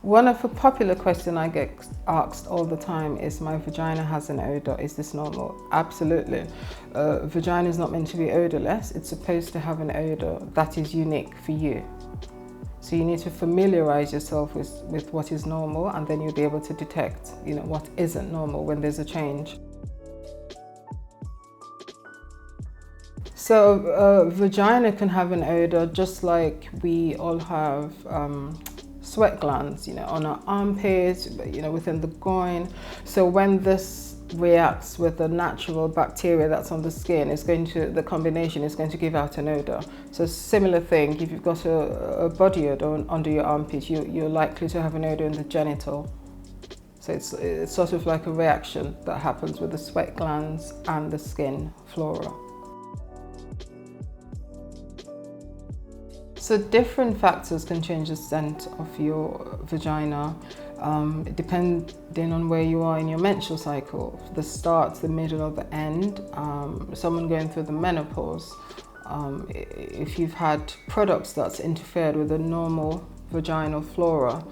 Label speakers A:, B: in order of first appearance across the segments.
A: One of the popular questions I get asked all the time is, my vagina has an odour, is this normal? Absolutely. Vagina is not meant to be odourless. It's supposed to have an odour that is unique for you. So you need to familiarise yourself with what is normal, and then you'll be able to detect, what isn't normal when there's a change. So vagina can have an odour just like we all have sweat glands, on our armpits, within the groin. So when this reacts with the natural bacteria that's on the skin, the combination is going to give out an odor. So similar thing, if you've got a body odor under your armpit, you're likely to have an odor in the genital. So it's sort of like a reaction that happens with the sweat glands and the skin flora. So different factors can change the scent of your vagina, depending on where you are in your menstrual cycle, the start, the middle, or the end. Someone going through the menopause, if you've had products that's interfered with the normal vaginal flora,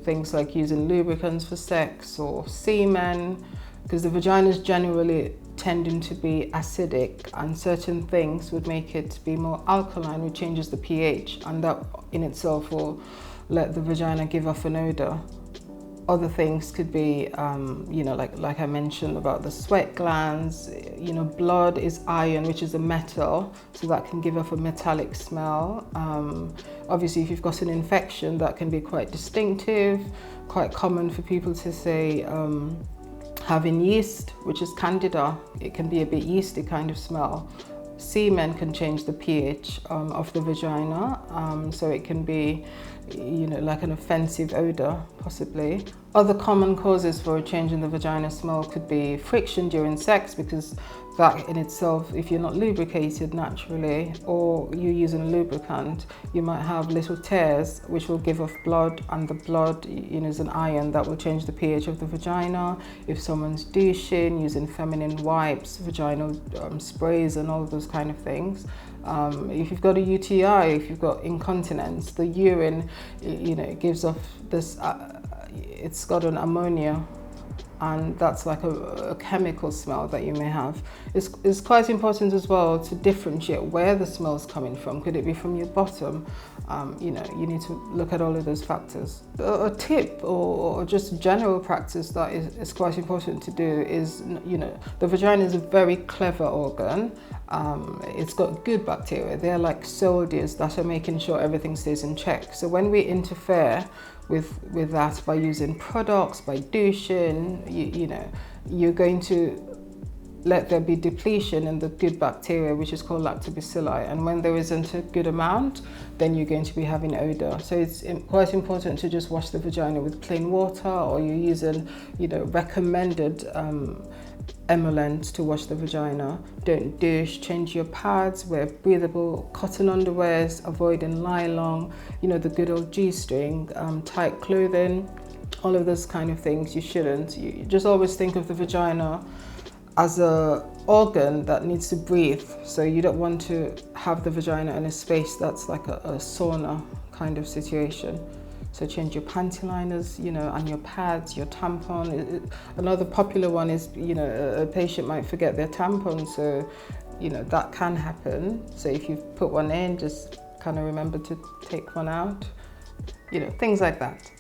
A: things like using lubricants for sex or semen, because the vagina is generally tending to be acidic, and certain things would make it be more alkaline, which changes the pH, and that in itself will let the vagina give off an odor. Other things could be, like I mentioned about the sweat glands. Blood is iron, which is a metal, so that can give off a metallic smell. Obviously, if you've got an infection, that can be quite distinctive, quite common for people to say. Having yeast, which is candida, it can be a bit yeasty kind of smell. Semen can change the pH of the vagina, so it can be, like an offensive odor, possibly. Other common causes for a change in the vagina smell could be friction during sex, because that in itself, if you're not lubricated naturally or you're using a lubricant, you might have little tears which will give off blood, and the blood, is an iron that will change the pH of the vagina. If someone's douching, using feminine wipes, vaginal sprays, and all those kind of things. If you've got a UTI, if you've got incontinence, the urine, it gives off this, it's got an ammonia, and that's like a chemical smell that you may have. It's quite important as well to differentiate where the smell's coming from. Could it be from your bottom? You need to look at all of those factors. A tip or just general practice that is quite important to do is, the vagina is a very clever organ. It's got good bacteria. They're like soldiers that are making sure everything stays in check. So when we interfere with that by using products, by douching, you're going to let there be depletion in the good bacteria, which is called lactobacilli. And when there isn't a good amount, then you're going to be having odor. So it's quite important to just wash the vagina with clean water, or you're using, recommended emollients to wash the vagina. Don't douche, change your pads, wear breathable cotton underwears, avoiding nylon, the good old G-string, tight clothing, all of those kind of things you shouldn't. You just always think of the vagina as an organ that needs to breathe. So you don't want to have the vagina in a space that's like a sauna kind of situation. So change your panty liners, and your pads, your tampon. Another popular one is, a patient might forget their tampon, so, that can happen. So if you've put one in, just kind of remember to take one out, things like that.